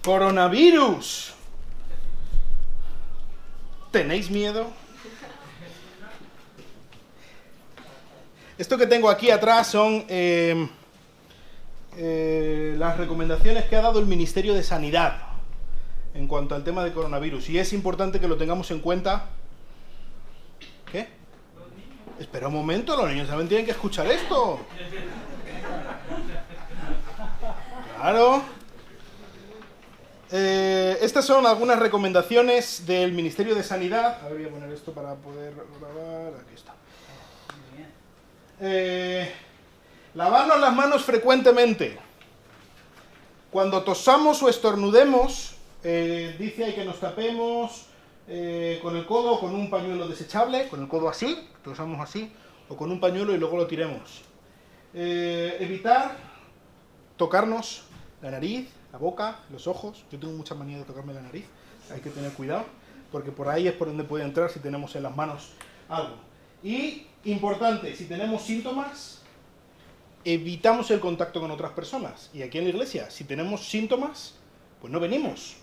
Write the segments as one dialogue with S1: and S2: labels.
S1: Coronavirus. ¿Tenéis miedo? Esto que tengo aquí atrás son las recomendaciones que ha dado el Ministerio de Sanidad en cuanto al tema de coronavirus. Y es importante que lo tengamos en cuenta. ¿Qué? Espera un momento, los niños también tienen que escuchar esto. Claro. Estas son algunas recomendaciones del Ministerio de Sanidad. A ver, voy a poner esto para poder grabar. Aquí está. Lavarnos las manos frecuentemente. Cuando tosamos o estornudemos, dice ahí que nos tapemos con el codo o con un pañuelo desechable, con el codo así, tosamos así, o con un pañuelo y luego lo tiremos. Evitar tocarnos la nariz, la boca, los ojos. Yo tengo mucha manía de tocarme la nariz, hay que tener cuidado, porque por ahí es por donde puede entrar si tenemos en las manos algo. Y, importante, si tenemos síntomas, evitamos el contacto con otras personas. Y aquí en la iglesia, si tenemos síntomas, pues no venimos.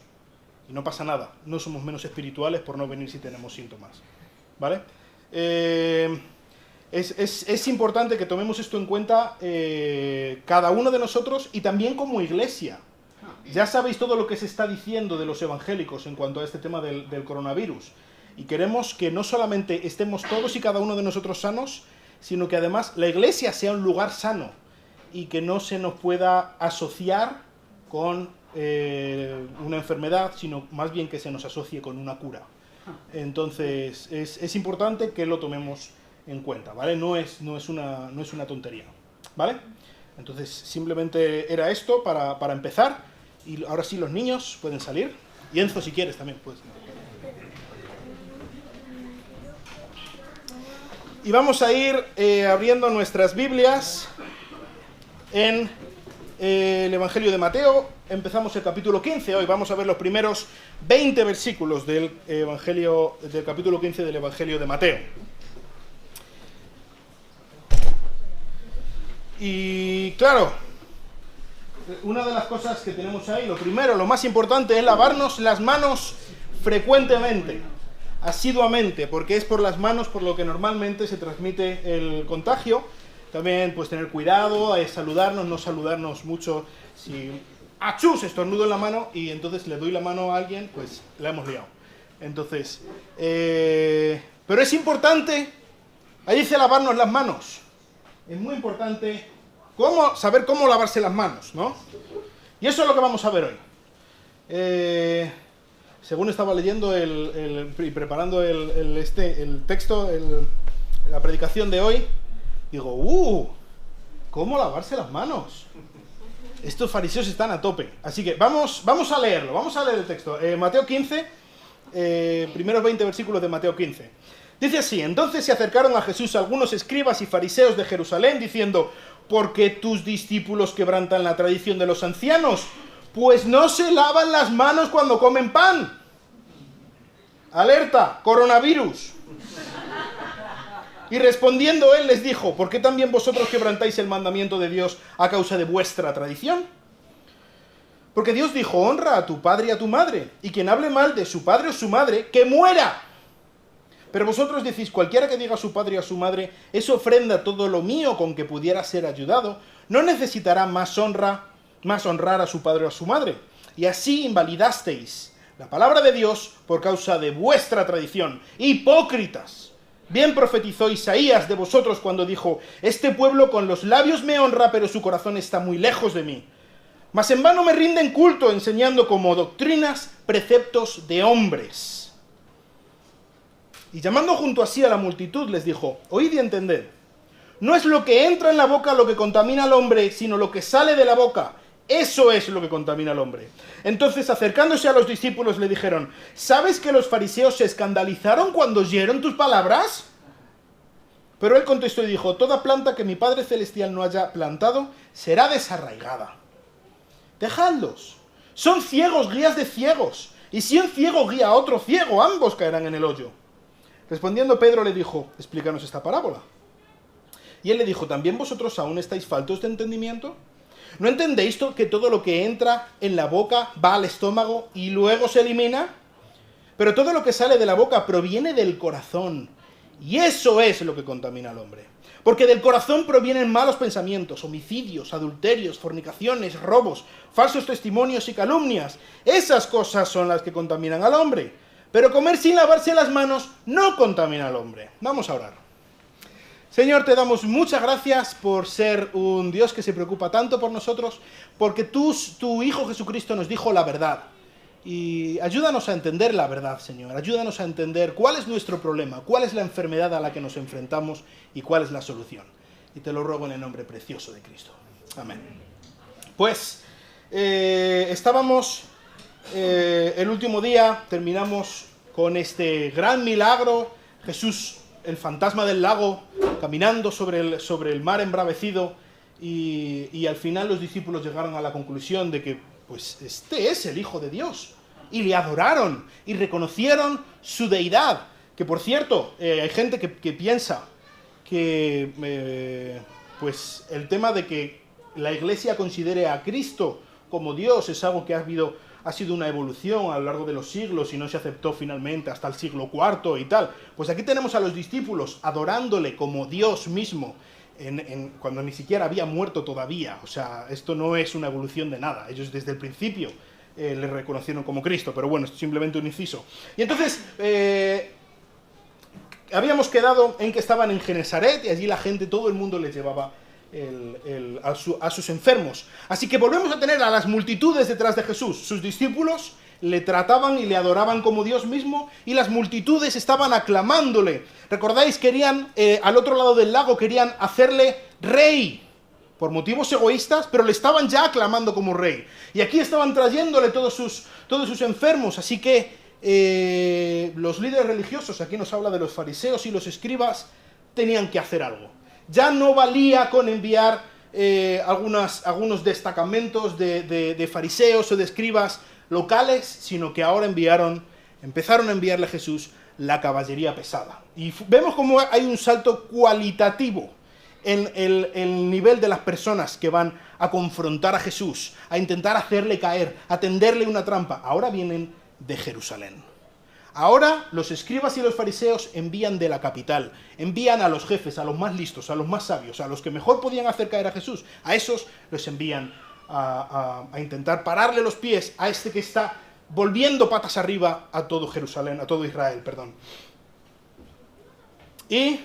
S1: Y no pasa nada. No somos menos espirituales por no venir si tenemos síntomas. ¿Vale? Es importante que tomemos esto en cuenta cada uno de nosotros y también como iglesia. Ya sabéis todo lo que se está diciendo de los evangélicos en cuanto a este tema del coronavirus. Y queremos que no solamente estemos todos y cada uno de nosotros sanos, sino que además la iglesia sea un lugar sano y que no se nos pueda asociar con una enfermedad, sino más bien que se nos asocie con una cura. Entonces es importante que lo tomemos en cuenta, ¿vale? No es una tontería, ¿vale? Entonces simplemente era esto para empezar, y ahora sí los niños pueden salir, y Enzo si quieres también puedes. Y vamos a ir abriendo nuestras Biblias en el Evangelio de Mateo. Empezamos el capítulo 15, hoy vamos a ver los primeros 20 versículos del capítulo 15 del Evangelio de Mateo. Y claro, una de las cosas que tenemos ahí, lo primero, lo más importante es lavarnos las manos frecuentemente, asiduamente, porque es por las manos por lo que normalmente se transmite el contagio. También pues tener cuidado, saludarnos, no saludarnos mucho. Si ¡achú!, estornudo en la mano y entonces le doy la mano a alguien, pues la hemos liado. Entonces, pero es importante, ahí dice lavarnos las manos. Es muy importante saber cómo lavarse las manos, ¿no? Y eso es lo que vamos a ver hoy. Según estaba leyendo y preparando el texto, la predicación de hoy, digo, ¿cómo lavarse las manos? Estos fariseos están a tope. Así que vamos a leerlo, vamos a leer el texto. Mateo 15, primeros 20 versículos de Mateo 15. Dice así: entonces se acercaron a Jesús algunos escribas y fariseos de Jerusalén, diciendo, ¿por qué tus discípulos quebrantan la tradición de los ancianos? Pues no se lavan las manos cuando comen pan. Alerta, coronavirus. Y respondiendo él les dijo, ¿por qué también vosotros quebrantáis el mandamiento de Dios a causa de vuestra tradición? Porque Dios dijo, honra a tu padre y a tu madre, y quien hable mal de su padre o su madre, ¡que muera! Pero vosotros decís, cualquiera que diga a su padre o a su madre, es ofrenda todo lo mío con que pudiera ser ayudado, no necesitará más honrar a su padre o a su madre. Y así invalidasteis la palabra de Dios por causa de vuestra tradición. ¡Hipócritas! Bien profetizó Isaías de vosotros cuando dijo, este pueblo con los labios me honra, pero su corazón está muy lejos de mí. Mas en vano me rinden culto, enseñando como doctrinas preceptos de hombres. Y llamando junto a sí a la multitud, les dijo, oíd y entended. No es lo que entra en la boca lo que contamina al hombre, sino lo que sale de la boca. Eso es lo que contamina al hombre. Entonces, acercándose a los discípulos, le dijeron, ¿sabes que los fariseos se escandalizaron cuando oyeron tus palabras? Pero él contestó y dijo, toda planta que mi Padre Celestial no haya plantado será desarraigada. Dejadlos. Son ciegos, guías de ciegos. Y si un ciego guía a otro ciego, ambos caerán en el hoyo. Respondiendo Pedro le dijo, explícanos esta parábola. Y él le dijo, ¿también vosotros aún estáis faltos de entendimiento? ¿No entendéis que todo lo que entra en la boca va al estómago y luego se elimina? Pero todo lo que sale de la boca proviene del corazón. Y eso es lo que contamina al hombre. Porque del corazón provienen malos pensamientos, homicidios, adulterios, fornicaciones, robos, falsos testimonios y calumnias. Esas cosas son las que contaminan al hombre. Pero comer sin lavarse las manos no contamina al hombre. Vamos a orar. Señor, te damos muchas gracias por ser un Dios que se preocupa tanto por nosotros, porque tu Hijo Jesucristo nos dijo la verdad. Y ayúdanos a entender la verdad, Señor. Ayúdanos a entender cuál es nuestro problema, cuál es la enfermedad a la que nos enfrentamos y cuál es la solución. Y te lo ruego en el nombre precioso de Cristo. Amén. Pues, estábamos el último día, terminamos con este gran milagro. Jesús, el fantasma del lago, caminando sobre el mar embravecido, y al final los discípulos llegaron a la conclusión de que pues este es el Hijo de Dios, y le adoraron y reconocieron su deidad. Que por cierto, hay gente que piensa que pues el tema de que la Iglesia considere a Cristo como Dios es algo que ha sido una evolución a lo largo de los siglos y no se aceptó finalmente hasta el siglo IV y tal. Pues aquí tenemos a los discípulos adorándole como Dios mismo, cuando ni siquiera había muerto todavía. O sea, esto no es una evolución de nada. Ellos desde el principio le reconocieron como Cristo, pero bueno, esto es simplemente un inciso. Y entonces, habíamos quedado en que estaban en Genesaret y allí la gente, todo el mundo les llevaba a sus enfermos. Así que volvemos a tener a las multitudes detrás de Jesús. Sus discípulos le trataban y le adoraban como Dios mismo, y las multitudes estaban aclamándole. ¿Recordáis? Querían, al otro lado del lago, querían hacerle rey, por motivos egoístas, pero le estaban ya aclamando como rey. Y aquí estaban trayéndole todos sus enfermos. Así que los líderes religiosos, aquí nos habla de los fariseos y los escribas, tenían que hacer algo. Ya no valía con enviar algunos destacamentos de fariseos o de escribas locales, sino que ahora empezaron a enviarle a Jesús la caballería pesada. Y vemos cómo hay un salto cualitativo en el nivel de las personas que van a confrontar a Jesús, a intentar hacerle caer, a tenderle una trampa. Ahora vienen de Jerusalén. Ahora los escribas y los fariseos envían de la capital, envían a los jefes, a los más listos, a los más sabios, a los que mejor podían hacer caer a Jesús. A esos los envían a intentar pararle los pies a este que está volviendo patas arriba a todo Jerusalén, a todo Israel, perdón. Y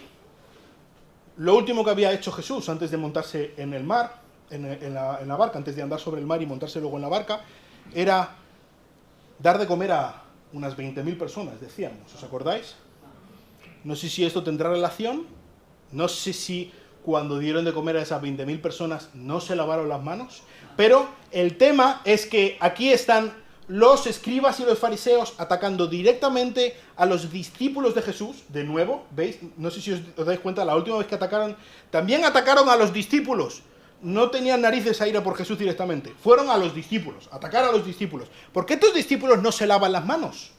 S1: lo último que había hecho Jesús antes de montarse en el mar, en la barca, antes de andar sobre el mar y montarse luego en la barca, era dar de comer a unas 20.000 personas, decíamos, ¿os acordáis? No sé si esto tendrá relación, no sé si cuando dieron de comer a esas 20.000 personas no se lavaron las manos, pero el tema es que aquí están los escribas y los fariseos atacando directamente a los discípulos de Jesús. De nuevo, ¿veis? No sé si os dais cuenta, la última vez que atacaron, también atacaron a los discípulos. No tenían narices a ir a por Jesús directamente. Fueron a los discípulos, atacar a los discípulos. ¿Por qué estos discípulos no se lavan las manos?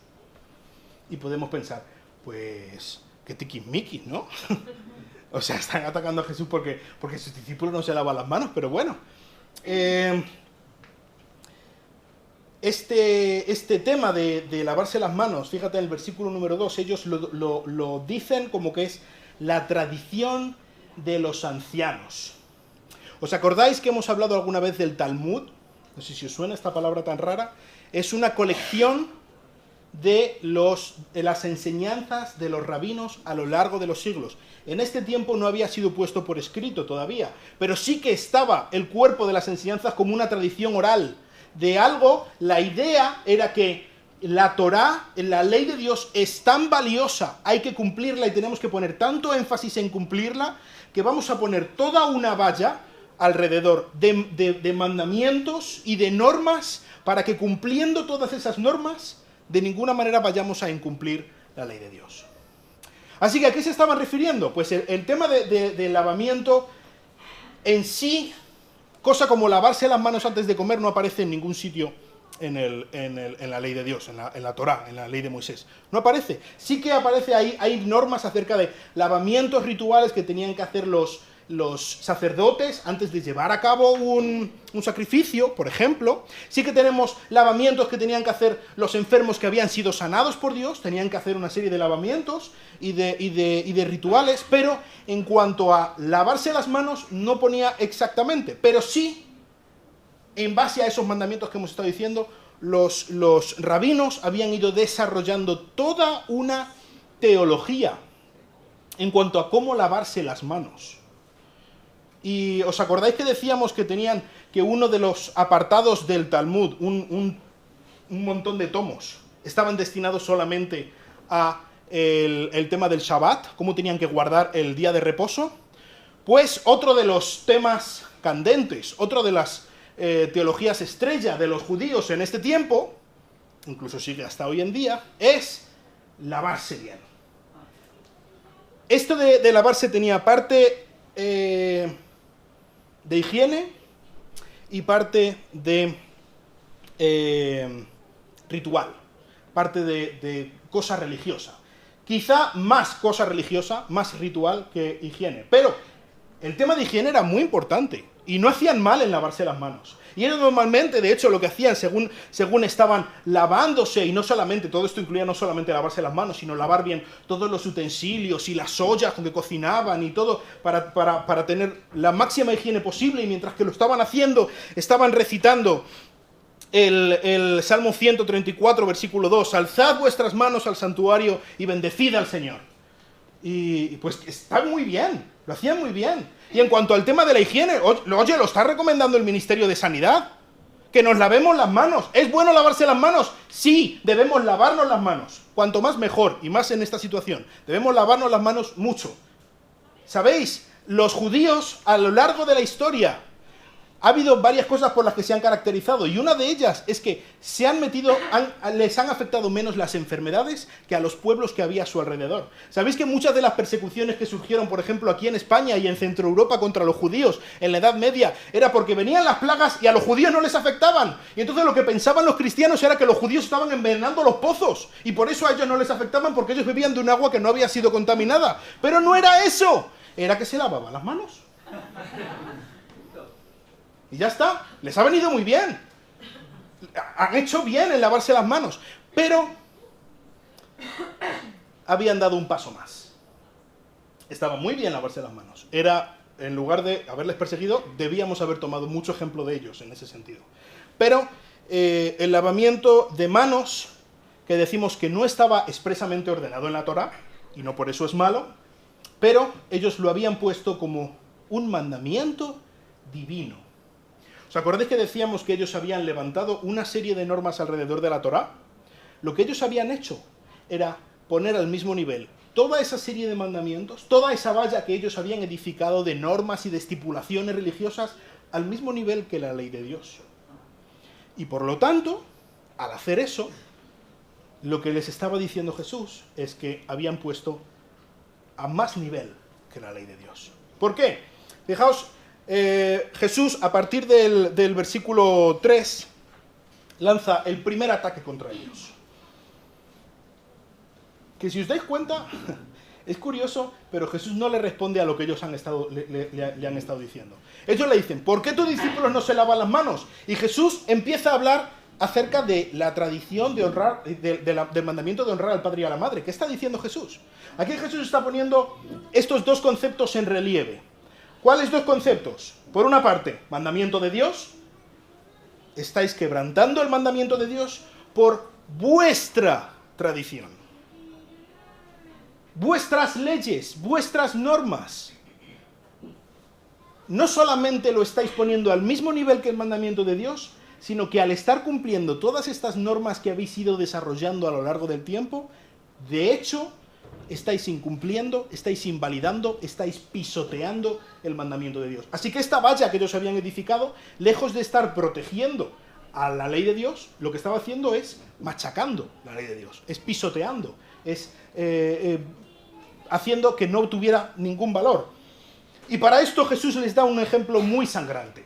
S1: Y podemos pensar, pues, qué tiquismiquis, ¿no? O sea, están atacando a Jesús porque sus discípulos no se lavan las manos, pero bueno. Este tema de lavarse las manos, fíjate en el versículo número 2, ellos lo dicen como que es la tradición de los ancianos. ¿Os acordáis que hemos hablado alguna vez del Talmud? No sé si os suena esta palabra tan rara. Es una colección de las enseñanzas de los rabinos a lo largo de los siglos. En este tiempo no había sido puesto por escrito todavía, pero sí que estaba el cuerpo de las enseñanzas como una tradición oral de algo. La idea era que la Torá, la ley de Dios, es tan valiosa, hay que cumplirla y tenemos que poner tanto énfasis en cumplirla, que vamos a poner toda una valla alrededor de mandamientos y de normas, para que cumpliendo todas esas normas, de ninguna manera vayamos a incumplir la ley de Dios. Así que, ¿a qué se estaban refiriendo? Pues el tema de lavamiento en sí, cosa como lavarse las manos antes de comer, no aparece en ningún sitio en la ley de Dios, en la Torá, en la ley de Moisés. No aparece. Sí que aparece ahí, hay normas acerca de lavamientos rituales que tenían que hacer los los sacerdotes, antes de llevar a cabo un sacrificio, por ejemplo. Sí que tenemos lavamientos que tenían que hacer los enfermos que habían sido sanados por Dios, tenían que hacer una serie de lavamientos y de rituales, pero en cuanto a lavarse las manos no ponía exactamente, pero sí, en base a esos mandamientos que hemos estado diciendo, los rabinos habían ido desarrollando toda una teología en cuanto a cómo lavarse las manos. Y ¿os acordáis que decíamos que tenían que uno de los apartados del Talmud, un montón de tomos, estaban destinados solamente a el tema del Shabbat, cómo tenían que guardar el día de reposo? Pues otro de los temas candentes, otro de las teologías estrella de los judíos en este tiempo, incluso sigue hasta hoy en día, es lavarse bien. Esto de lavarse tenía parte de higiene y parte de ritual, parte de cosa religiosa. Quizá más cosa religiosa, más ritual que higiene. Pero el tema de higiene era muy importante y no hacían mal en lavarse las manos. Y ellos normalmente, de hecho, lo que hacían según estaban lavándose, y no solamente, todo esto incluía no solamente lavarse las manos, sino lavar bien todos los utensilios y las ollas con que cocinaban y todo, para tener la máxima higiene posible, y mientras que lo estaban haciendo, estaban recitando el Salmo 134, versículo 2, alzad vuestras manos al santuario y bendecid al Señor. Y pues está muy bien, lo hacían muy bien. Y en cuanto al tema de la higiene, oye, lo está recomendando el Ministerio de Sanidad, que nos lavemos las manos. ¿Es bueno lavarse las manos? Sí, debemos lavarnos las manos. Cuanto más mejor, y más en esta situación. Debemos lavarnos las manos mucho. ¿Sabéis? Los judíos, a lo largo de la historia, ha habido varias cosas por las que se han caracterizado, y una de ellas es que les han afectado menos las enfermedades que a los pueblos que había a su alrededor. ¿Sabéis que muchas de las persecuciones que surgieron, por ejemplo, aquí en España y en Centro Europa contra los judíos en la Edad Media, era porque venían las plagas y a los judíos no les afectaban? Y entonces lo que pensaban los cristianos era que los judíos estaban envenenando los pozos, y por eso a ellos no les afectaban, porque ellos bebían de un agua que no había sido contaminada. Pero no era eso, era que se lavaban las manos. Y ya está, les ha venido muy bien. Han hecho bien en lavarse las manos, pero habían dado un paso más. Estaba muy bien lavarse las manos. Era, en lugar de haberles perseguido, debíamos haber tomado mucho ejemplo de ellos en ese sentido. Pero el lavamiento de manos, que decimos que no estaba expresamente ordenado en la Torá, y no por eso es malo, pero ellos lo habían puesto como un mandamiento divino. ¿Os acordáis que decíamos que ellos habían levantado una serie de normas alrededor de la Torá? Lo que ellos habían hecho era poner al mismo nivel toda esa serie de mandamientos, toda esa valla que ellos habían edificado de normas y de estipulaciones religiosas, al mismo nivel que la ley de Dios. Y por lo tanto, al hacer eso, lo que les estaba diciendo Jesús es que habían puesto a más nivel que la ley de Dios. ¿Por qué? Fijaos, Jesús, a partir del versículo 3, lanza el primer ataque contra ellos. Que si os dais cuenta, es curioso, pero Jesús no le responde a lo que ellos le han estado diciendo. Ellos le dicen, ¿por qué tus discípulos no se lavan las manos? Y Jesús empieza a hablar acerca de la tradición de honrar, del mandamiento de honrar al padre y a la madre. ¿Qué está diciendo Jesús? Aquí Jesús está poniendo estos dos conceptos en relieve. ¿Cuáles dos conceptos? Por una parte, mandamiento de Dios. Estáis quebrantando el mandamiento de Dios por vuestra tradición. Vuestras leyes, vuestras normas. No solamente lo estáis poniendo al mismo nivel que el mandamiento de Dios, sino que al estar cumpliendo todas estas normas que habéis ido desarrollando a lo largo del tiempo, de hecho, estáis incumpliendo, estáis invalidando, estáis pisoteando el mandamiento de Dios. Así que esta valla que ellos habían edificado, lejos de estar protegiendo a la ley de Dios, lo que estaba haciendo es machacando la ley de Dios, es pisoteando, es haciendo que no tuviera ningún valor. Y para esto Jesús les da un ejemplo muy sangrante,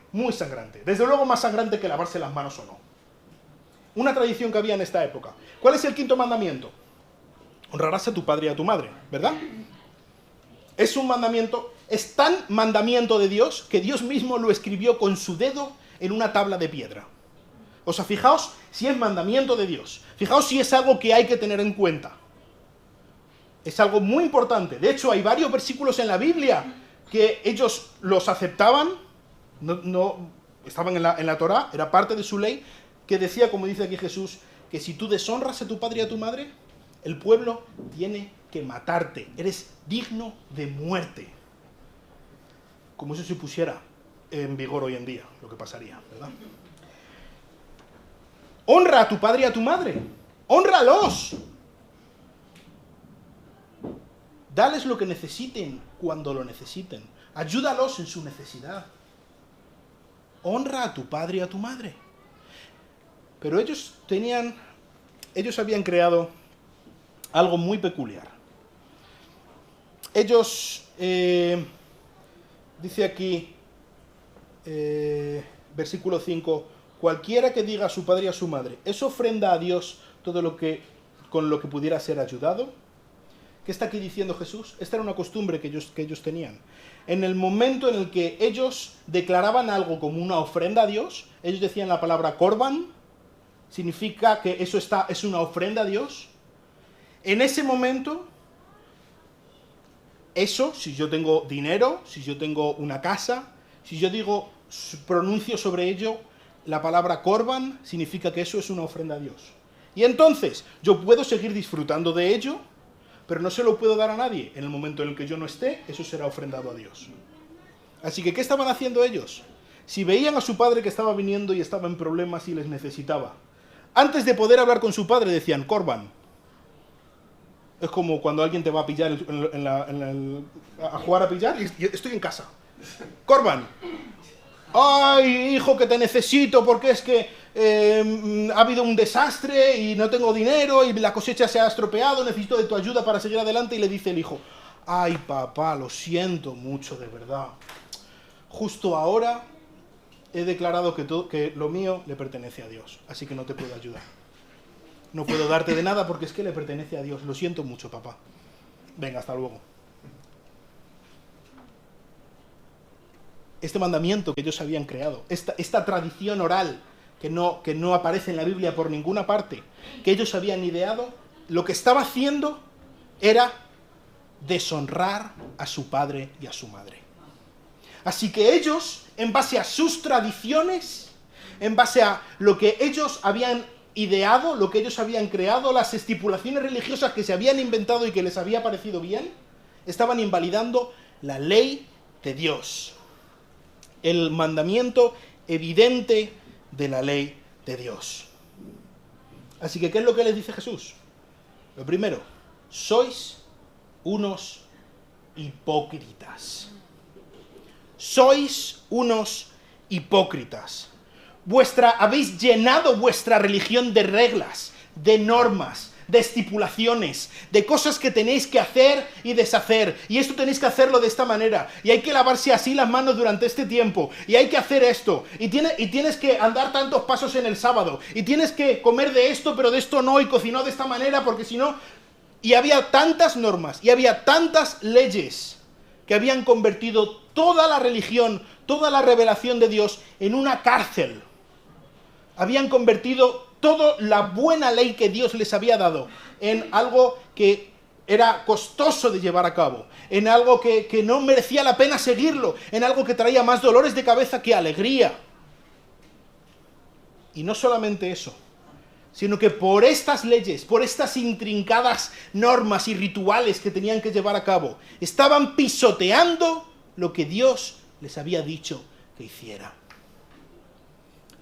S1: desde luego más sangrante que lavarse las manos o no. Una tradición que había en esta época. ¿Cuál es el quinto mandamiento? Honrarás a tu padre y a tu madre, ¿verdad? Es un mandamiento Es tan mandamiento de Dios que Dios mismo lo escribió con su dedo en una tabla de piedra. O sea, fijaos si es mandamiento de Dios. Fijaos si es algo que hay que tener en cuenta. Es algo muy importante. De hecho, hay varios versículos en la Biblia que ellos los aceptaban, no estaban en la Torá, era parte de su ley, que decía, como dice aquí Jesús, que si tú deshonras a tu padre y a tu madre, el pueblo tiene que matarte. Eres digno de muerte. Como eso se pusiera en vigor hoy en día, lo que pasaría, ¿verdad? Honra a tu padre y a tu madre. ¡Hónralos! Dales lo que necesiten cuando lo necesiten. Ayúdalos en su necesidad. Honra a tu padre y a tu madre. Pero ellos habían creado algo muy peculiar. Ellos, dice aquí, versículo 5, cualquiera que diga a su padre y a su madre, ¿es ofrenda a Dios todo lo que, con lo que pudiera ser ayudado? ¿Qué está aquí diciendo Jesús? Esta era una costumbre que ellos tenían. En el momento en el que ellos declaraban algo como una ofrenda a Dios, ellos decían la palabra korban, significa que eso es una ofrenda a Dios. En ese momento, eso, si yo tengo dinero, si yo tengo una casa, si yo pronuncio sobre ello la palabra korban, significa que eso es una ofrenda a Dios. Y entonces, yo puedo seguir disfrutando de ello, pero no se lo puedo dar a nadie. En el momento en el que yo no esté, eso será ofrendado a Dios. Así que, ¿qué estaban haciendo ellos? Si veían a su padre que estaba viniendo y estaba en problemas y les necesitaba, antes de poder hablar con su padre decían, korban. Es como cuando alguien te va a pillar a jugar a pillar y estoy en casa. Korban. Ay, hijo, que te necesito porque es que ha habido un desastre y no tengo dinero y la cosecha se ha estropeado, necesito de tu ayuda para seguir adelante. Y le dice el hijo, ay, papá, lo siento mucho, de verdad. Justo ahora he declarado que lo mío le pertenece a Dios, así que no te puedo ayudar. No puedo darte de nada porque es que le pertenece a Dios. Lo siento mucho, papá. Venga, hasta luego. Este mandamiento que ellos habían creado, esta tradición oral que no aparece en la Biblia por ninguna parte, que ellos habían ideado, lo que estaba haciendo era deshonrar a su padre y a su madre. Así que ellos, en base a sus tradiciones, en base a lo que ellos habían ideado, lo que ellos habían creado, las estipulaciones religiosas que se habían inventado y que les había parecido bien, estaban invalidando la ley de Dios. El mandamiento evidente de la ley de Dios. Así que, ¿qué es lo que les dice Jesús? Lo primero, sois unos hipócritas. Sois unos hipócritas. Habéis llenado vuestra religión de reglas, de normas, de estipulaciones, de cosas que tenéis que hacer y deshacer, y esto tenéis que hacerlo de esta manera, y hay que lavarse así las manos durante este tiempo, y hay que hacer esto, y tienes que andar tantos pasos en el sábado, y tienes que comer de esto, pero de esto no, y cocinar de esta manera, porque si no... Y había tantas normas, y había tantas leyes, que habían convertido toda la religión, toda la revelación de Dios en una cárcel. Habían convertido toda la buena ley que Dios les había dado en algo que era costoso de llevar a cabo, en algo que no merecía la pena seguirlo, en algo que traía más dolores de cabeza que alegría. Y no solamente eso, sino que por estas leyes, por estas intrincadas normas y rituales que tenían que llevar a cabo, estaban pisoteando lo que Dios les había dicho que hiciera.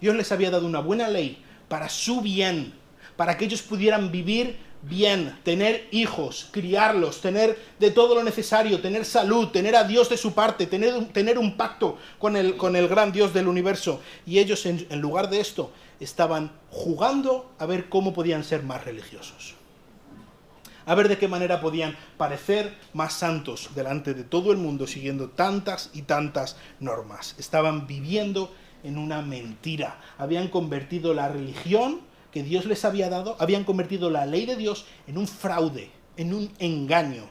S1: Dios les había dado una buena ley para su bien, para que ellos pudieran vivir bien, tener hijos, criarlos, tener de todo lo necesario, tener salud, tener a Dios de su parte, tener un pacto con el gran Dios del universo. Y ellos, en lugar de esto, estaban jugando a ver cómo podían ser más religiosos. A ver de qué manera podían parecer más santos delante de todo el mundo, siguiendo tantas y tantas normas. Estaban viviendo en una mentira. Habían convertido la religión que Dios les había dado, habían convertido la ley de Dios en un fraude, en un engaño.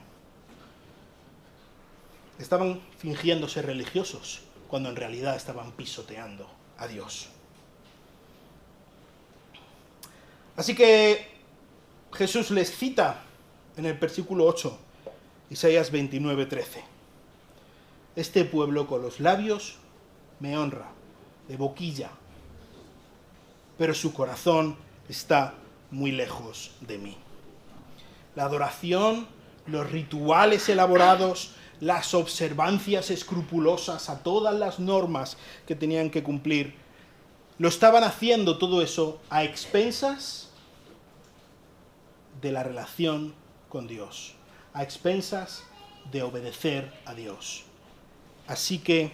S1: estaban fingiendo ser religiosos cuando en realidad estaban pisoteando a Dios. Así que Jesús les cita en el versículo 8, Isaías 29:13. Este pueblo con los labios me honra, de boquilla, pero su corazón está muy lejos de mí. La adoración, los rituales elaborados, las observancias escrupulosas a todas las normas que tenían que cumplir, lo estaban haciendo todo eso a expensas de la relación con Dios, a expensas de obedecer a Dios. Así que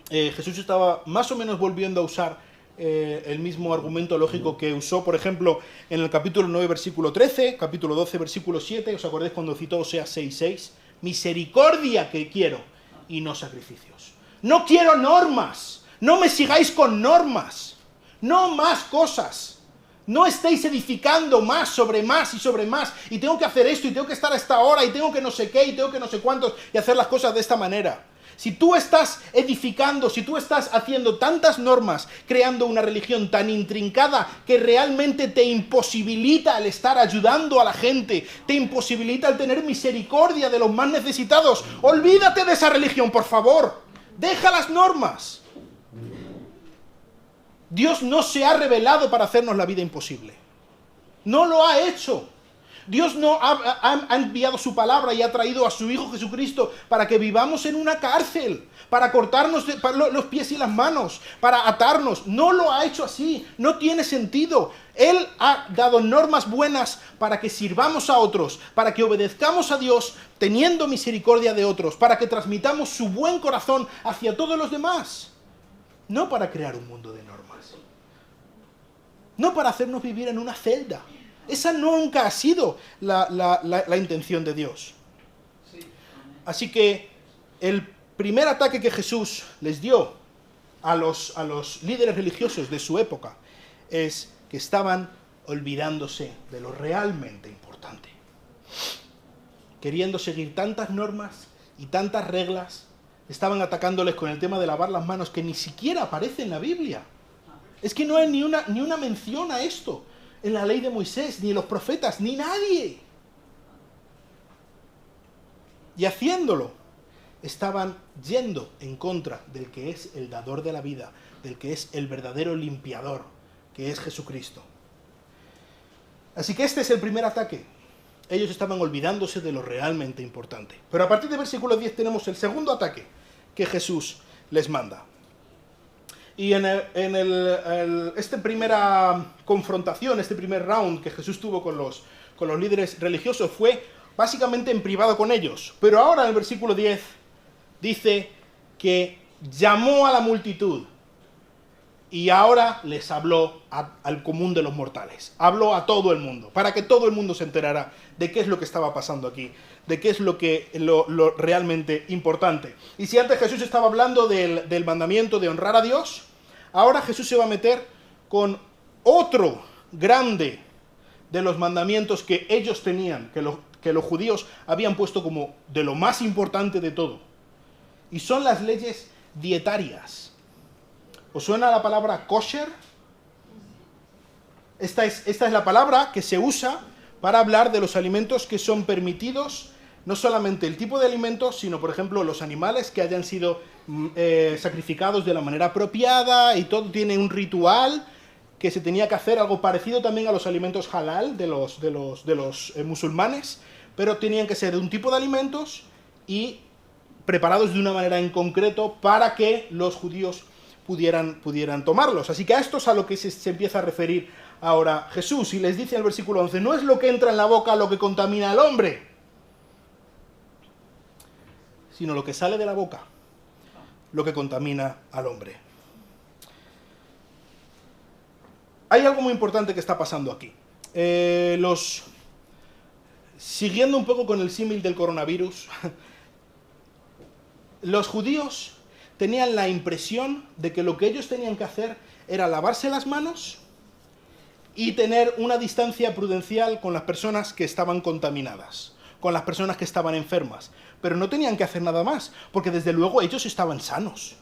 S1: Jesús estaba más o menos volviendo a usar el mismo argumento lógico que usó, por ejemplo, en el capítulo 9, versículo 13, capítulo 12, versículo 7, ¿os acordáis cuando citó Oseas 6:6? Misericordia que quiero y no sacrificios. No quiero normas, no me sigáis con normas, no más cosas. No estéis edificando más sobre más y sobre más, y tengo que hacer esto, y tengo que estar a esta hora, y tengo que no sé qué, y tengo que no sé cuántos, y hacer las cosas de esta manera. Si tú estás edificando, si tú estás haciendo tantas normas, creando una religión tan intrincada que realmente te imposibilita el estar ayudando a la gente, te imposibilita el tener misericordia de los más necesitados, olvídate de esa religión, por favor. Deja las normas. Dios no se ha revelado para hacernos la vida imposible. No lo ha hecho. Dios no ha enviado su palabra y ha traído a su Hijo Jesucristo para que vivamos en una cárcel, para cortarnos los pies y las manos, para atarnos. No lo ha hecho así, no tiene sentido. Él ha dado normas buenas para que sirvamos a otros, para que obedezcamos a Dios teniendo misericordia de otros, para que transmitamos su buen corazón hacia todos los demás. No para crear un mundo de normas. No para hacernos vivir en una celda. Esa nunca ha sido la intención de Dios. Así que el primer ataque que Jesús les dio a los líderes religiosos de su época es que estaban olvidándose de lo realmente importante. Queriendo seguir tantas normas y tantas reglas, estaban atacándoles con el tema de lavar las manos, que ni siquiera aparece en la Biblia. Es que no hay ni una mención a esto en la ley de Moisés, ni en los profetas, ni nadie. Y haciéndolo, estaban yendo en contra del que es el dador de la vida, del que es el verdadero limpiador, que es Jesucristo. Así que este es el primer ataque. Ellos estaban olvidándose de lo realmente importante. Pero a partir del versículo 10 tenemos el segundo ataque que Jesús les manda. Y esta primera confrontación, este primer round que Jesús tuvo con los líderes religiosos fue básicamente en privado con ellos. Pero ahora en el versículo 10 dice que llamó a la multitud y ahora les habló al común de los mortales. Habló a todo el mundo, para que todo el mundo se enterara de qué es lo que estaba pasando aquí, de qué es lo realmente importante. Y si antes Jesús estaba hablando del mandamiento de honrar a Dios, ahora Jesús se va a meter con otro grande de los mandamientos que ellos tenían, que los judíos habían puesto como de lo más importante de todo. Y son las leyes dietarias. ¿Os suena la palabra kosher? Esta es la palabra que se usa para hablar de los alimentos que son permitidos, no solamente el tipo de alimentos, sino, por ejemplo, los animales que hayan sido sacrificados de la manera apropiada, y todo tiene un ritual que se tenía que hacer, algo parecido también a los alimentos halal de los musulmanes, pero tenían que ser de un tipo de alimentos y preparados de una manera en concreto para que los judíos pudieran tomarlos. Así que a esto es a lo que se empieza a referir ahora Jesús, y les dice en el versículo 11, no es lo que entra en la boca lo que contamina al hombre, sino lo que sale de la boca, lo que contamina al hombre. Hay algo muy importante que está pasando aquí. Siguiendo un poco con el símil del coronavirus, los judíos tenían la impresión de que lo que ellos tenían que hacer era lavarse las manos y tener una distancia prudencial con las personas que estaban contaminadas. con las personas que estaban enfermas, pero no tenían que hacer nada más, porque desde luego ellos estaban sanos,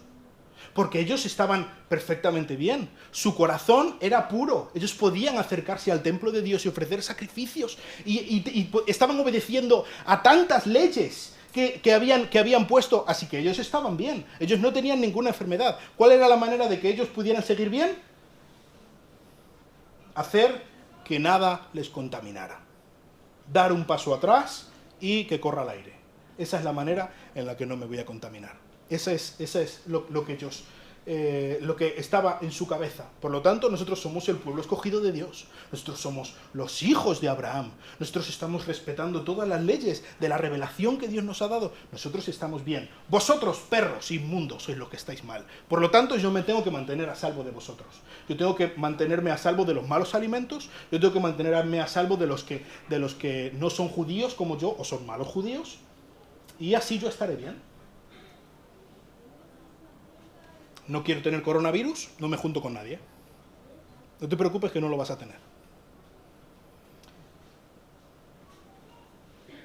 S1: porque ellos estaban perfectamente bien, su corazón era puro, ellos podían acercarse al templo de Dios y ofrecer sacrificios, y estaban obedeciendo a tantas leyes que habían puesto, así que ellos estaban bien, ellos no tenían ninguna enfermedad. ¿Cuál era la manera de que ellos pudieran seguir bien? Hacer que nada les contaminara, dar un paso atrás y que corra el aire. Esa es la manera en la que no me voy a contaminar. Esa es lo que ellos, lo que estaba en su cabeza. Por lo tanto, nosotros somos el pueblo escogido de Dios. Nosotros somos los hijos de Abraham. Nosotros estamos respetando todas las leyes de la revelación que Dios nos ha dado. Nosotros estamos bien. Vosotros, perros inmundos, sois los que estáis mal. Por lo tanto, yo me tengo que mantener a salvo de vosotros. Yo tengo que mantenerme a salvo de los malos alimentos. Yo tengo que mantenerme a salvo de los que no son judíos como yo, o son malos judíos. Y así yo estaré bien. No quiero tener coronavirus, no me junto con nadie. No te preocupes que no lo vas a tener.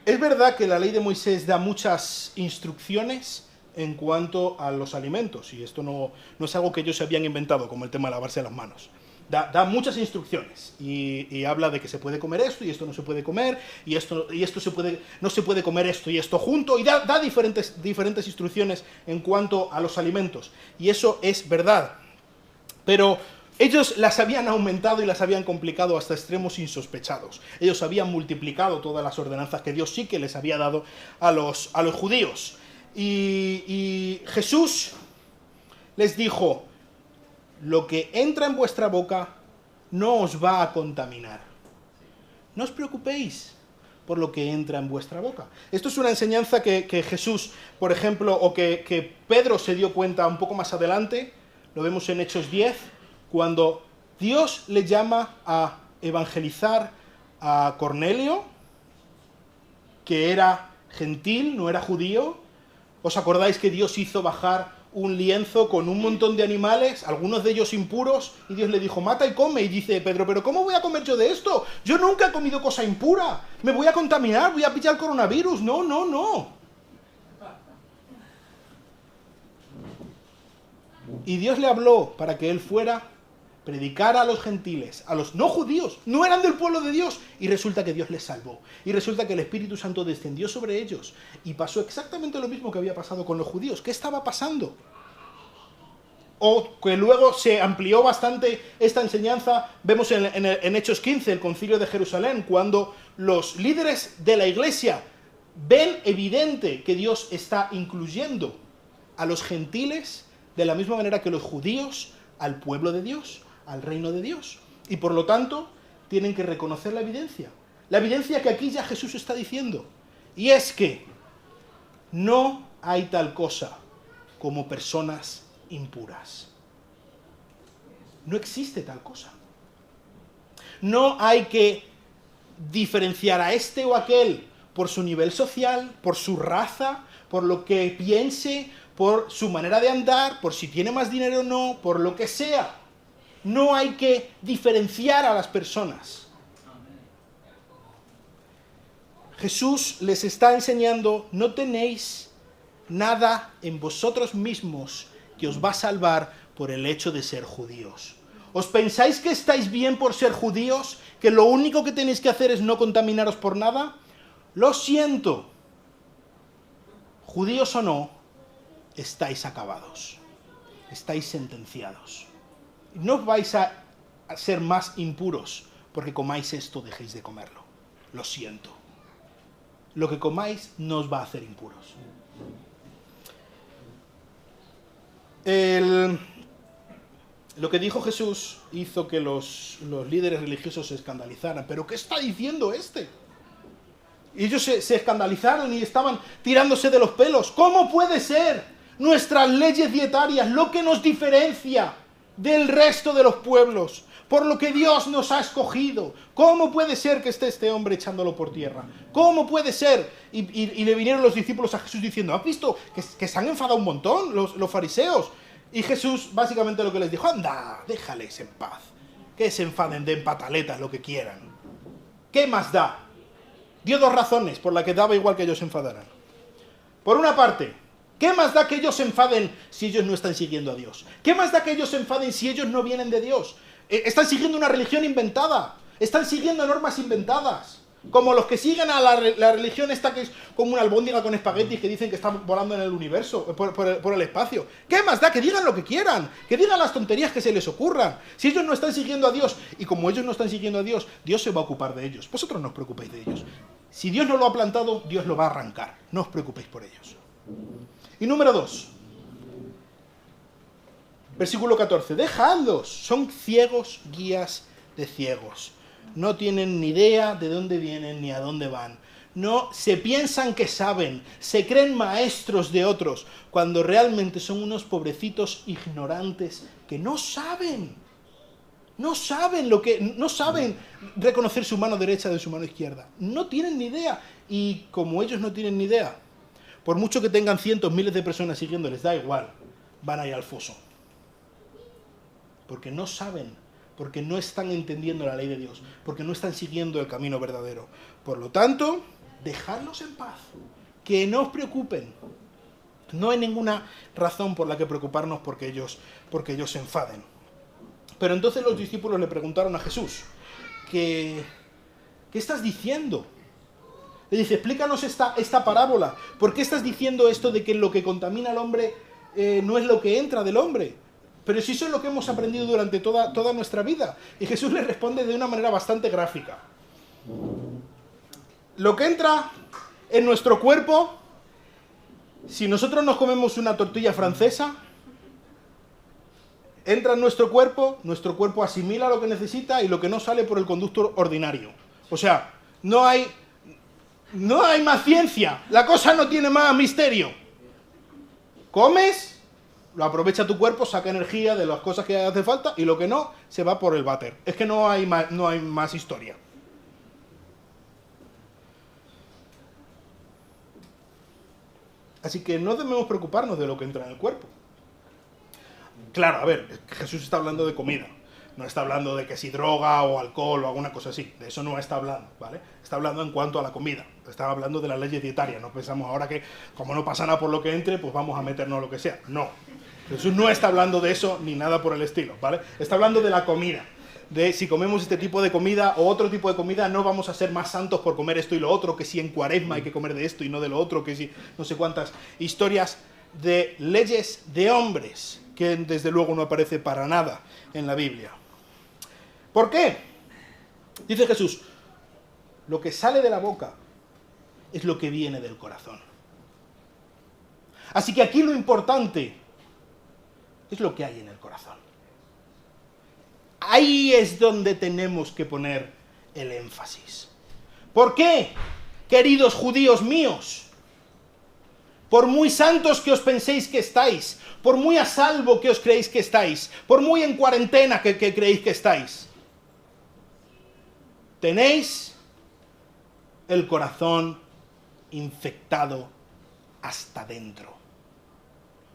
S1: Es verdad que la ley de Moisés da muchas instrucciones en cuanto a los alimentos, y esto no es algo que ellos se habían inventado, como el tema de lavarse las manos. Da muchas instrucciones y habla de que se puede comer esto y esto no se puede comer, y esto no se puede comer esto y esto junto, y da diferentes instrucciones en cuanto a los alimentos, y eso es verdad. Pero ellos las habían aumentado y las habían complicado hasta extremos insospechados. Ellos habían multiplicado todas las ordenanzas que Dios sí que les había dado a los judíos. Y Jesús les dijo: lo que entra en vuestra boca no os va a contaminar. No os preocupéis por lo que entra en vuestra boca. Esto es una enseñanza que Jesús, por ejemplo, o que Pedro se dio cuenta un poco más adelante. Lo vemos en Hechos 10, cuando Dios le llama a evangelizar a Cornelio, que era gentil, no era judío. ¿Os acordáis que Dios hizo bajar un lienzo con un montón de animales, algunos de ellos impuros, y Dios le dijo: mata y come? Y dice Pedro: ¿pero cómo voy a comer yo de esto? Yo nunca he comido cosa impura, me voy a contaminar, voy a pillar coronavirus. No. Y Dios le habló para que él fuera, predicara a los gentiles, a los no judíos, no eran del pueblo de Dios, y resulta que Dios les salvó, y resulta que el Espíritu Santo descendió sobre ellos, y pasó exactamente lo mismo que había pasado con los judíos. ¿Qué estaba pasando? O que luego se amplió bastante esta enseñanza, vemos en Hechos 15, el concilio de Jerusalén, cuando los líderes de la iglesia ven evidente que Dios está incluyendo a los gentiles de la misma manera que los judíos al pueblo de Dios, al reino de Dios, y por lo tanto tienen que reconocer la evidencia que aquí ya Jesús está diciendo, y es que no hay tal cosa como personas impuras. No existe tal cosa. No hay que diferenciar a este o aquel por su nivel social, por su raza, por lo que piense, por su manera de andar, por si tiene más dinero o no, por lo que sea. No hay que diferenciar a las personas. Jesús les está enseñando: no tenéis nada en vosotros mismos que os va a salvar por el hecho de ser judíos. ¿Os pensáis que estáis bien por ser judíos? ¿Que lo único que tenéis que hacer es no contaminaros por nada? Lo siento. Judíos o no, estáis acabados. Estáis sentenciados. No vais a ser más impuros porque comáis esto, dejéis de comerlo. Lo siento. Lo que comáis no os va a hacer impuros. Lo que dijo Jesús hizo que los líderes religiosos se escandalizaran. ¿Pero qué está diciendo este? Y ellos se escandalizaron y estaban tirándose de los pelos. ¿Cómo puede ser nuestras leyes dietarias lo que nos diferencia del resto de los pueblos, por lo que Dios nos ha escogido? ¿Cómo puede ser que esté este hombre echándolo por tierra? ¿Cómo puede ser? Y le vinieron los discípulos a Jesús diciendo: ¿has visto que se han enfadado un montón los fariseos? Y Jesús básicamente lo que les dijo: anda, déjales en paz, que se enfaden, den pataletas, lo que quieran. ¿Qué más da? dio dos razones por las que daba igual que ellos se enfadaran. Por una parte, ¿qué más da que ellos se enfaden si ellos no están siguiendo a Dios? ¿Qué más da que ellos se enfaden si ellos no vienen de Dios? Están siguiendo una religión inventada, están siguiendo normas inventadas, como los que siguen a la religión esta que es como una albóndiga con espaguetis que dicen que están volando en el universo, por el espacio. ¿Qué más da? Que digan lo que quieran, que digan las tonterías que se les ocurran. Si ellos no están siguiendo a Dios, y como ellos no están siguiendo a Dios, Dios se va a ocupar de ellos. Vosotros no os preocupéis de ellos. Si Dios no lo ha plantado, Dios lo va a arrancar. No os preocupéis por ellos. Y número 2. Versículo 14. Dejadlos, son ciegos guías de ciegos. No tienen ni idea de dónde vienen ni a dónde van. No se piensan que saben, se creen maestros de otros, cuando realmente son unos pobrecitos ignorantes que no saben. No saben reconocer su mano derecha de su mano izquierda. No tienen ni idea. Y como ellos no tienen ni idea, por mucho que tengan cientos, miles de personas siguiéndoles, da igual, van a ir al foso. Porque no saben, porque no están entendiendo la ley de Dios, porque no están siguiendo el camino verdadero. Por lo tanto, dejadlos en paz, que no os preocupen. No hay ninguna razón por la que preocuparnos porque ellos se enfaden. Pero entonces los discípulos le preguntaron a Jesús, ¿qué estás diciendo? Le dice, explícanos esta parábola. ¿Por qué estás diciendo esto de que lo que contamina al hombre no es lo que entra del hombre? Pero si eso es lo que hemos aprendido durante toda nuestra vida. Y Jesús le responde de una manera bastante gráfica. Lo que entra en nuestro cuerpo, si nosotros nos comemos una tortilla francesa, entra en nuestro cuerpo asimila lo que necesita y lo que no sale por el conducto ordinario. O sea, no hay más ciencia, la cosa no tiene más misterio. Comes, lo aprovecha tu cuerpo, saca energía de las cosas que hace falta y lo que no, se va por el váter. Es que no hay más historia. Así que no debemos preocuparnos de lo que entra en el cuerpo. Claro, a ver, Jesús está hablando de comida. No está hablando de que si droga o alcohol o alguna cosa así. De eso no está hablando, ¿vale? Está hablando en cuanto a la comida. Está hablando de las leyes dietarias. No pensamos ahora que, como no pasa nada por lo que entre, pues vamos a meternos lo que sea. No. Jesús no está hablando de eso ni nada por el estilo, ¿vale? Está hablando de la comida. De si comemos este tipo de comida o otro tipo de comida, no vamos a ser más santos por comer esto y lo otro, que si en Cuaresma hay que comer de esto y no de lo otro, que si no sé cuántas historias de leyes de hombres, que desde luego no aparece para nada en la Biblia. ¿Por qué? Dice Jesús, lo que sale de la boca es lo que viene del corazón. Así que aquí lo importante es lo que hay en el corazón. Ahí es donde tenemos que poner el énfasis. ¿Por qué, queridos judíos míos? Por muy santos que os penséis que estáis, por muy a salvo que os creéis que estáis, por muy en cuarentena que creéis que estáis, tenéis el corazón infectado hasta dentro.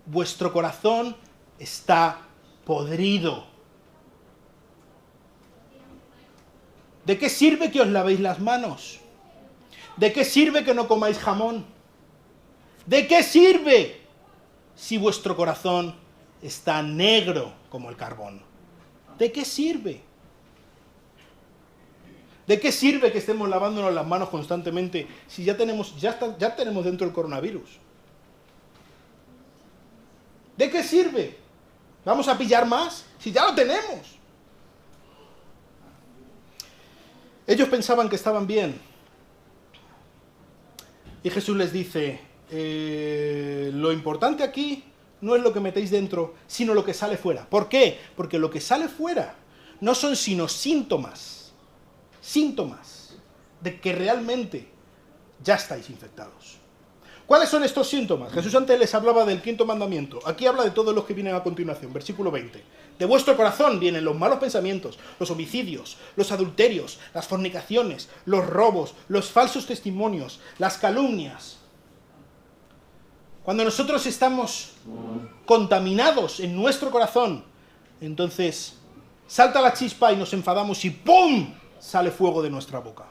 S1: Vuestro corazón está podrido. ¿De qué sirve que os lavéis las manos? ¿De qué sirve que no comáis jamón? ¿De qué sirve si vuestro corazón está negro como el carbón? ¿De qué sirve? ¿De qué sirve que estemos lavándonos las manos constantemente si ya tenemos dentro el coronavirus? ¿De qué sirve? ¿Vamos a pillar más? Si ya lo tenemos. Ellos pensaban que estaban bien. Y Jesús les dice, lo importante aquí no es lo que metéis dentro, sino lo que sale fuera. ¿Por qué? Porque lo que sale fuera no son sino síntomas de que realmente ya estáis infectados. ¿Cuáles son estos síntomas? Jesús antes les hablaba del 5º mandamiento. Aquí habla de todos los que vienen a continuación. Versículo 20. De vuestro corazón vienen los malos pensamientos, los homicidios, los adulterios, las fornicaciones, los robos, los falsos testimonios, las calumnias. Cuando nosotros estamos contaminados en nuestro corazón, entonces salta la chispa y nos enfadamos y ¡pum!, sale fuego de nuestra boca.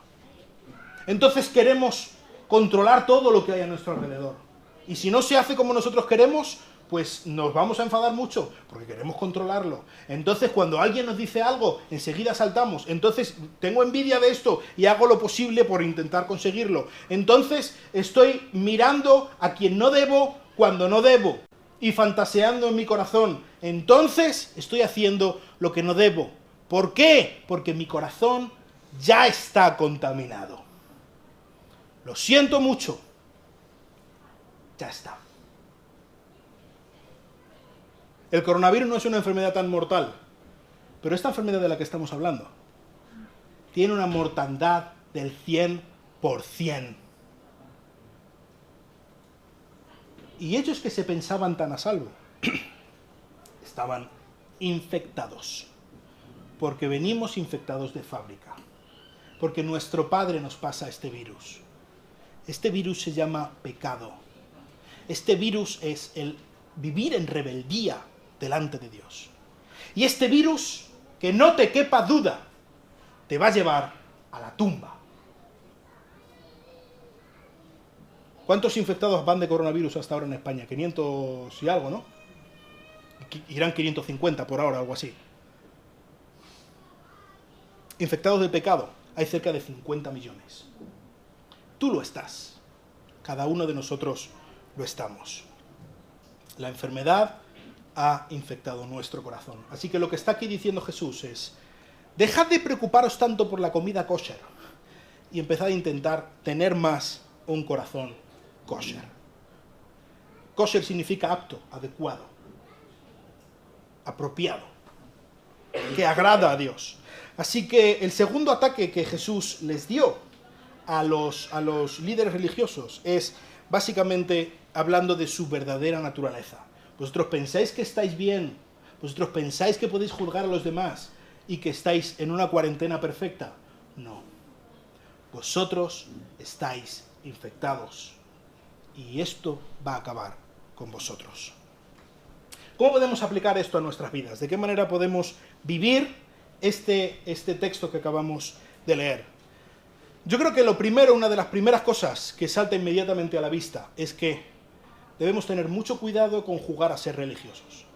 S1: Entonces queremos controlar todo lo que hay a nuestro alrededor. Y si no se hace como nosotros queremos, pues nos vamos a enfadar mucho, porque queremos controlarlo. Entonces, cuando alguien nos dice algo, enseguida saltamos. Entonces, tengo envidia de esto y hago lo posible por intentar conseguirlo. Entonces, estoy mirando a quien no debo cuando no debo y fantaseando en mi corazón. Entonces, estoy haciendo lo que no debo. ¿Por qué? Porque mi corazón ya está contaminado. Lo siento mucho. Ya está. El coronavirus no es una enfermedad tan mortal, pero esta enfermedad de la que estamos hablando tiene una mortandad del 100%. Y ellos que se pensaban tan a salvo, estaban infectados, porque venimos infectados de fábrica, porque nuestro padre nos pasa este virus. Este virus se llama pecado. Este virus es el vivir en rebeldía delante de Dios. Y este virus, que no te quepa duda, te va a llevar a la tumba. ¿Cuántos infectados van de coronavirus hasta ahora en España? 500 y algo, ¿no? Irán 550 por ahora, algo así. Infectados de pecado, hay cerca de 50 millones. Tú lo estás. Cada uno de nosotros lo estamos. La enfermedad ha infectado nuestro corazón. Así que lo que está aquí diciendo Jesús es: dejad de preocuparos tanto por la comida kosher y empezad a intentar tener más un corazón kosher. Kosher significa apto, adecuado, apropiado, que agrada a Dios. Así que el segundo ataque que Jesús les dio a los líderes religiosos es básicamente hablando de su verdadera naturaleza. Vosotros pensáis que estáis bien, vosotros pensáis que podéis juzgar a los demás y que estáis en una cuarentena perfecta. No. Vosotros estáis infectados y esto va a acabar con vosotros. ¿Cómo podemos aplicar esto a nuestras vidas? ¿De qué manera podemos vivir este texto que acabamos de leer? Yo creo que una de las primeras cosas que salta inmediatamente a la vista es que debemos tener mucho cuidado con jugar a ser religiosos.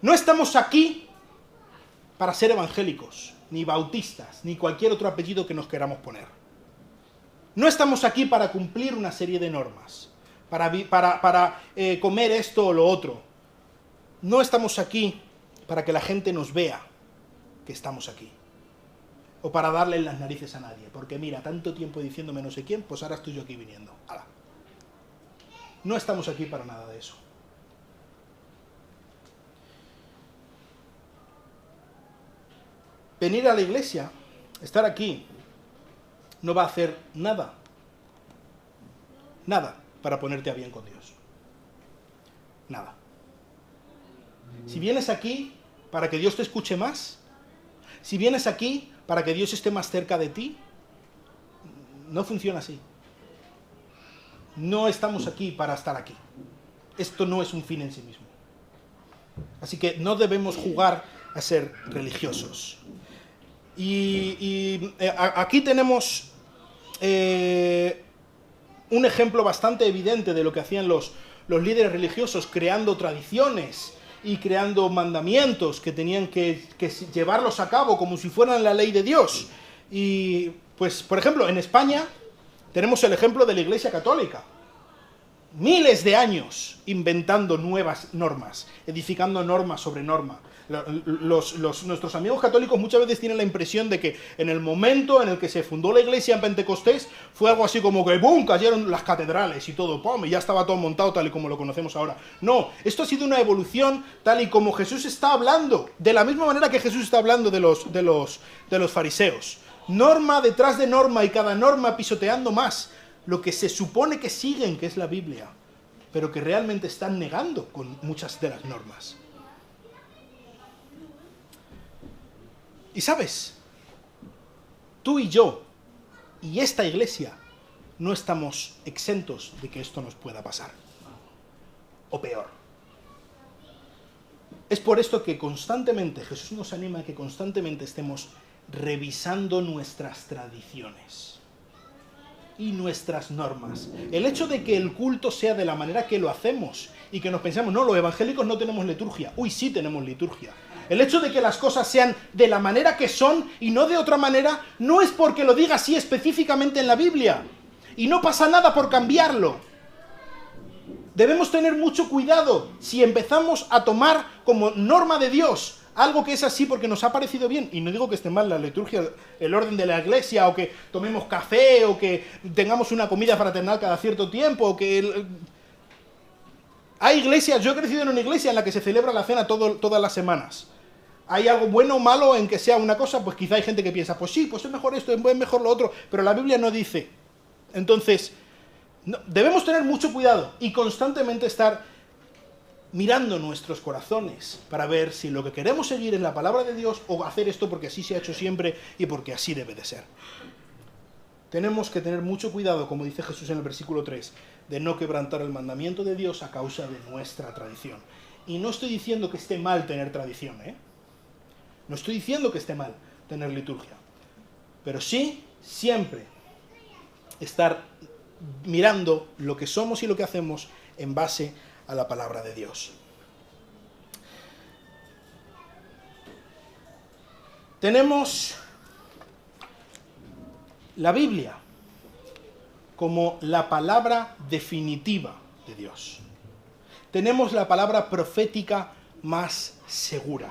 S1: No estamos aquí para ser evangélicos, ni bautistas, ni cualquier otro apellido que nos queramos poner. No estamos aquí para cumplir una serie de normas, para comer esto o lo otro. No estamos aquí para que la gente nos vea que estamos aquí. O para darle en las narices a nadie. Porque mira, tanto tiempo diciéndome no sé quién, pues ahora estoy yo aquí viniendo. ¡Hala! No estamos aquí para nada de eso. Venir a la iglesia, estar aquí, no va a hacer nada para ponerte a bien con Dios. Nada. Si vienes aquí para que Dios te escuche más, si vienes aquí para que Dios esté más cerca de ti, no funciona así. No estamos aquí para estar aquí. Esto no es un fin en sí mismo. Así que no debemos jugar a ser religiosos. Y aquí tenemos un ejemplo bastante evidente de lo que hacían los líderes religiosos, creando tradiciones y creando mandamientos que tenían que llevarlos a cabo como si fueran la ley de Dios. Y pues, por ejemplo, en España tenemos el ejemplo de la Iglesia Católica. Miles de años inventando nuevas normas, edificando norma sobre norma. Nuestros amigos católicos muchas veces tienen la impresión de que en el momento en el que se fundó la iglesia en Pentecostés fue algo así como que ¡bum!, cayeron las catedrales y todo, ¡pum!, y ya estaba todo montado tal y como lo conocemos ahora. No, esto ha sido una evolución tal y como Jesús está hablando, de la misma manera que Jesús está hablando de los fariseos. Norma detrás de norma y cada norma pisoteando más lo que se supone que siguen, que es la Biblia, pero que realmente están negando con muchas de las normas. Y sabes, tú y yo y esta iglesia no estamos exentos de que esto nos pueda pasar. O peor. Es por esto que constantemente Jesús nos anima a que constantemente estemos revisando nuestras tradiciones. y nuestras normas. El hecho de que el culto sea de la manera que lo hacemos y que nos pensamos, no, los evangélicos no tenemos liturgia. Uy, sí tenemos liturgia. El hecho de que las cosas sean de la manera que son y no de otra manera, no es porque lo diga así específicamente en la Biblia. Y no pasa nada por cambiarlo. Debemos tener mucho cuidado si empezamos a tomar como norma de Dios algo que es así porque nos ha parecido bien. Y no digo que esté mal la liturgia, el orden de la iglesia, o que tomemos café, o que tengamos una comida fraternal cada cierto tiempo, o que... Hay iglesias, yo he crecido en una iglesia en la que se celebra la cena todas las semanas. ¿Hay algo bueno o malo en que sea una cosa? Pues quizá hay gente que piensa, pues sí, pues es mejor esto, es mejor lo otro, pero la Biblia no dice. Entonces, debemos tener mucho cuidado y constantemente estar mirando nuestros corazones para ver si lo que queremos seguir es la palabra de Dios o hacer esto porque así se ha hecho siempre y porque así debe de ser. Tenemos que tener mucho cuidado, como dice Jesús en el versículo 3, de no quebrantar el mandamiento de Dios a causa de nuestra tradición. Y no estoy diciendo que esté mal tener tradición, ¿eh? No estoy diciendo que esté mal tener liturgia. Pero sí, siempre estar mirando lo que somos y lo que hacemos en base a la palabra de Dios. Tenemos la Biblia como la palabra definitiva de Dios. Tenemos la palabra profética más segura.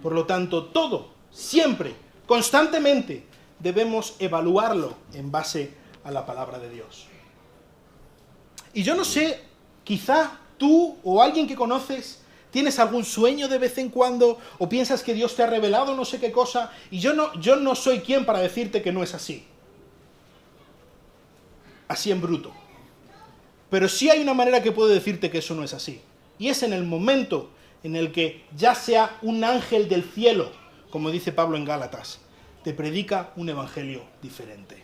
S1: Por lo tanto, todo, siempre, constantemente, debemos evaluarlo en base a la palabra de Dios. Y yo no sé, quizá tú o alguien que conoces tienes algún sueño de vez en cuando o piensas que Dios te ha revelado no sé qué cosa y yo no soy quien para decirte que no es así. Así en bruto. Pero sí hay una manera que puedo decirte que eso no es así. Y es en el momento en el que ya sea un ángel del cielo, como dice Pablo en Gálatas, te predica un evangelio diferente.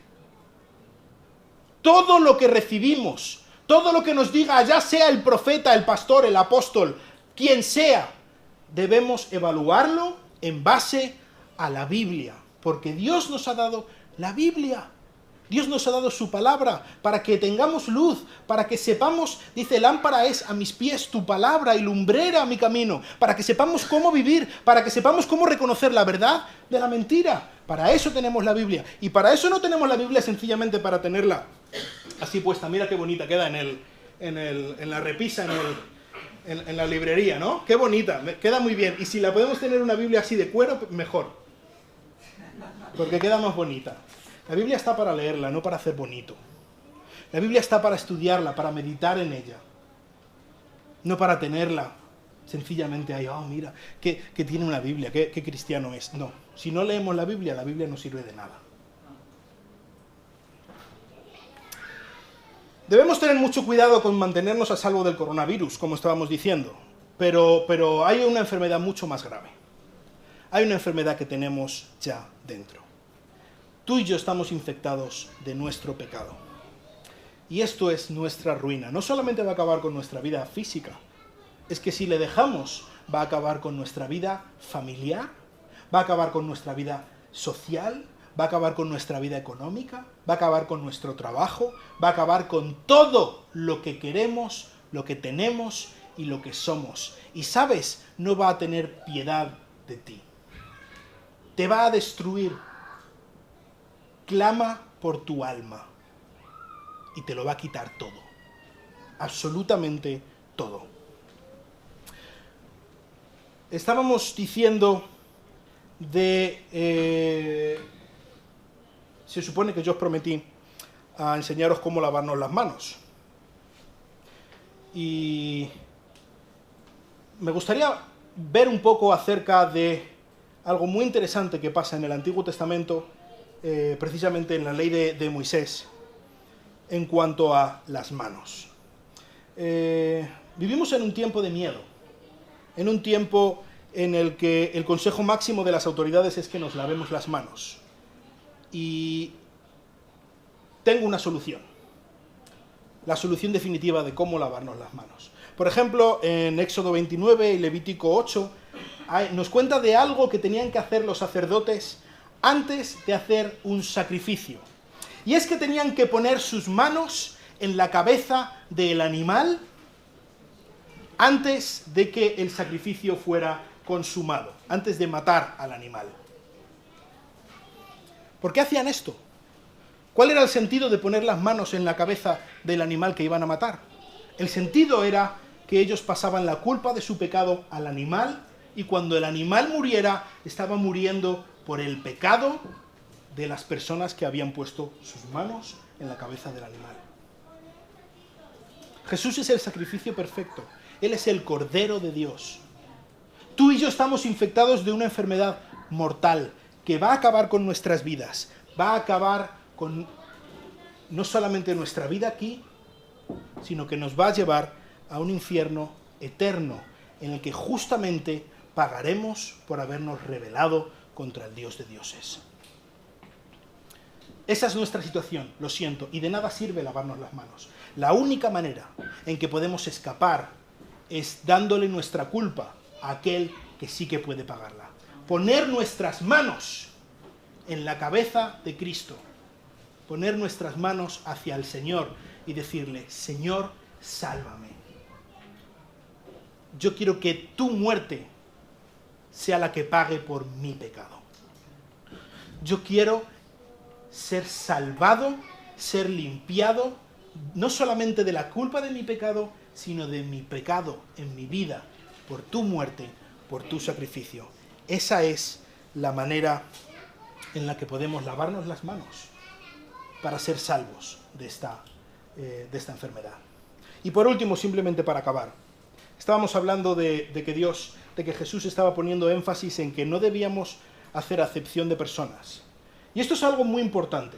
S1: Todo lo que recibimos, todo lo que nos diga, ya sea el profeta, el pastor, el apóstol, quien sea, debemos evaluarlo en base a la Biblia, porque Dios nos ha dado la Biblia. Dios nos ha dado su palabra para que tengamos luz, para que sepamos, dice, lámpara es a mis pies tu palabra y lumbrera a mi camino, para que sepamos cómo vivir, para que sepamos cómo reconocer la verdad de la mentira. Para eso tenemos la Biblia. Y para eso no tenemos la Biblia sencillamente para tenerla así puesta. Mira qué bonita queda en la repisa, en la librería, ¿no? Qué bonita, queda muy bien. Y si la podemos tener una Biblia así de cuero, mejor. Porque queda más bonita. La Biblia está para leerla, no para hacer bonito. La Biblia está para estudiarla, para meditar en ella. No para tenerla sencillamente ahí, oh, mira, que tiene una Biblia, qué cristiano es. No, si no leemos la Biblia no sirve de nada. Debemos tener mucho cuidado con mantenernos a salvo del coronavirus, como estábamos diciendo. Pero hay una enfermedad mucho más grave. Hay una enfermedad que tenemos ya dentro. Tú y yo estamos infectados de nuestro pecado. Y esto es nuestra ruina. No solamente va a acabar con nuestra vida física, es que si le dejamos, va a acabar con nuestra vida familiar, va a acabar con nuestra vida social, va a acabar con nuestra vida económica, va a acabar con nuestro trabajo, va a acabar con todo lo que queremos, lo que tenemos y lo que somos. Y sabes, no va a tener piedad de ti. Te va a destruir. Clama por tu alma y te lo va a quitar todo, absolutamente todo. Estábamos diciendo se supone que yo os prometí a enseñaros cómo lavarnos las manos. Y me gustaría ver un poco acerca de algo muy interesante que pasa en el Antiguo Testamento, precisamente en la ley de Moisés, en cuanto a las manos. Vivimos en un tiempo de miedo, en un tiempo en el que el consejo máximo de las autoridades es que nos lavemos las manos. Y tengo una solución, la solución definitiva de cómo lavarnos las manos. Por ejemplo, en Éxodo 29 y Levítico 8 nos cuenta de algo que tenían que hacer los sacerdotes antes de hacer un sacrificio. Y es que tenían que poner sus manos en la cabeza del animal antes de que el sacrificio fuera consumado, antes de matar al animal. ¿Por qué hacían esto? ¿Cuál era el sentido de poner las manos en la cabeza del animal que iban a matar? El sentido era que ellos pasaban la culpa de su pecado al animal, y cuando el animal muriera, estaba muriendo por el pecado de las personas que habían puesto sus manos en la cabeza del animal. Jesús es el sacrificio perfecto. Él es el Cordero de Dios. Tú y yo estamos infectados de una enfermedad mortal que va a acabar con nuestras vidas, va a acabar con no solamente nuestra vida aquí, sino que nos va a llevar a un infierno eterno, en el que justamente pagaremos por habernos rebelado contra el Dios de dioses. Esa es nuestra situación, lo siento, y de nada sirve lavarnos las manos. La única manera en que podemos escapar es dándole nuestra culpa a aquel que sí que puede pagarla. Poner nuestras manos en la cabeza de Cristo, poner nuestras manos hacia el Señor y decirle: Señor, sálvame. Yo quiero que tu muerte sea la que pague por mi pecado. Yo quiero ser salvado, ser limpiado, no solamente de la culpa de mi pecado, sino de mi pecado en mi vida, por tu muerte, por tu sacrificio. Esa es la manera en la que podemos lavarnos las manos para ser salvos de esta enfermedad. Y por último, simplemente para acabar, estábamos hablando de que Jesús estaba poniendo énfasis en que no debíamos hacer acepción de personas. Y esto es algo muy importante,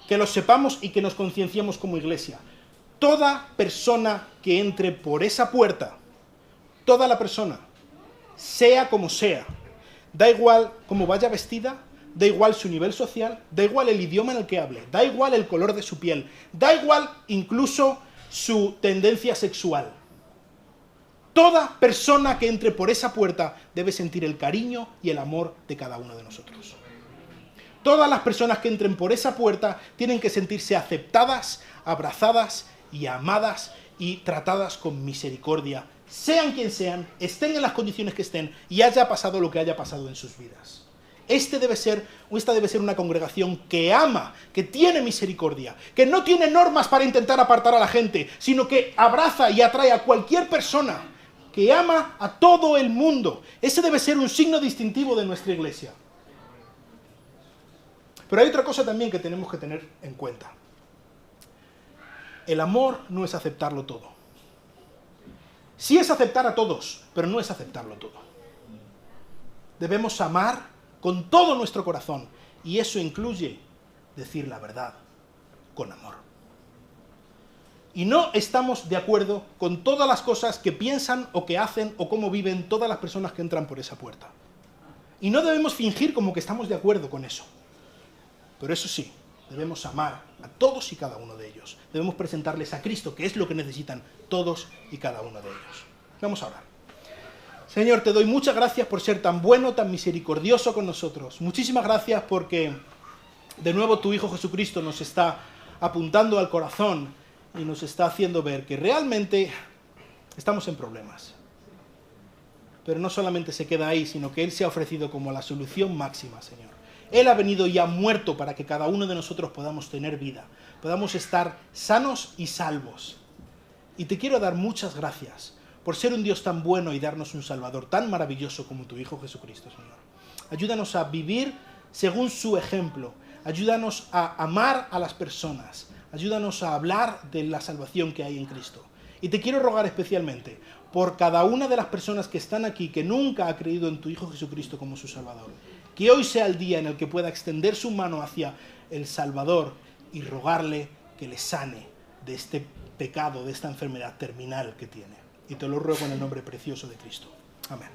S1: que lo sepamos y que nos concienciemos como iglesia. Toda persona que entre por esa puerta, toda la persona, sea como sea, da igual cómo vaya vestida, da igual su nivel social, da igual el idioma en el que hable, da igual el color de su piel, da igual incluso su tendencia sexual. Toda persona que entre por esa puerta debe sentir el cariño y el amor de cada uno de nosotros. Todas las personas que entren por esa puerta tienen que sentirse aceptadas, abrazadas y amadas y tratadas con misericordia, sean quien sean, estén en las condiciones que estén y haya pasado lo que haya pasado en sus vidas. Esta debe ser una congregación que ama, que tiene misericordia, que no tiene normas para intentar apartar a la gente, sino que abraza y atrae a cualquier persona, que ama a todo el mundo. Ese debe ser un signo distintivo de nuestra iglesia. Pero hay otra cosa también que tenemos que tener en cuenta. El amor no es aceptarlo todo. Sí es aceptar a todos, pero no es aceptarlo todo. Debemos amar con todo nuestro corazón, y eso incluye decir la verdad con amor. Y no estamos de acuerdo con todas las cosas que piensan o que hacen o cómo viven todas las personas que entran por esa puerta. Y no debemos fingir como que estamos de acuerdo con eso. Pero eso sí, debemos amar a todos y cada uno de ellos. Debemos presentarles a Cristo, que es lo que necesitan todos y cada uno de ellos. Vamos a orar. Señor, te doy muchas gracias por ser tan bueno, tan misericordioso con nosotros. Muchísimas gracias porque de nuevo tu Hijo Jesucristo nos está apuntando al corazón y nos está haciendo ver que realmente estamos en problemas. Pero no solamente se queda ahí, sino que Él se ha ofrecido como la solución máxima, Señor. Él ha venido y ha muerto para que cada uno de nosotros podamos tener vida, podamos estar sanos y salvos. Y te quiero dar muchas gracias por ser un Dios tan bueno y darnos un Salvador tan maravilloso como tu Hijo Jesucristo, Señor. Ayúdanos a vivir según su ejemplo. Ayúdanos a amar a las personas. Ayúdanos a hablar de la salvación que hay en Cristo. Y te quiero rogar especialmente por cada una de las personas que están aquí, que nunca ha creído en tu Hijo Jesucristo como su Salvador. Que hoy sea el día en el que pueda extender su mano hacia el Salvador y rogarle que le sane de este pecado, de esta enfermedad terminal que tiene. Y te lo ruego en el nombre precioso de Cristo. Amén.